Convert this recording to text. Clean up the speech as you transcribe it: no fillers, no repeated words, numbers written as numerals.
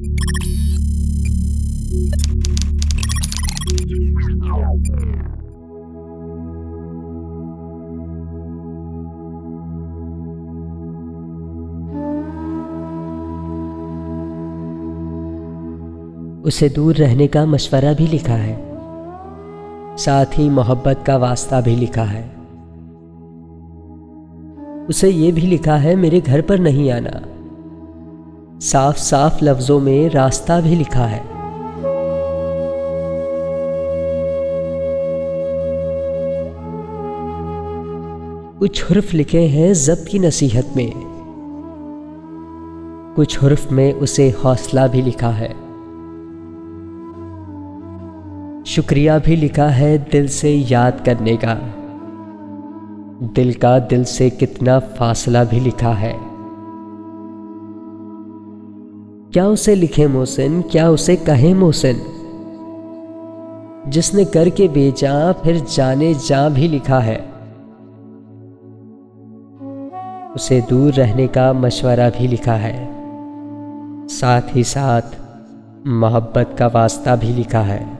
उसे दूर रहने का मशवरा भी लिखा है, साथ ही मोहब्बत का वास्ता भी लिखा है। उसे ये भी लिखा है मेरे घर पर नहीं आना, साफ साफ लफ्जों में रास्ता भी लिखा है। कुछ हुर्फ लिखे हैं ज़ब्त की नसीहत में, कुछ हुर्फ में उसे हौसला भी लिखा है। शुक्रिया भी लिखा है दिल से याद करने का, दिल का दिल से कितना फासला भी लिखा है। क्या उसे लिखे मोहसिन, क्या उसे कहे मोहसिन, जिसने करके बेजा फिर जाने जा भी लिखा है। उसे दूर रहने का मशवरा भी लिखा है, साथ ही साथ मोहब्बत का वास्ता भी लिखा है।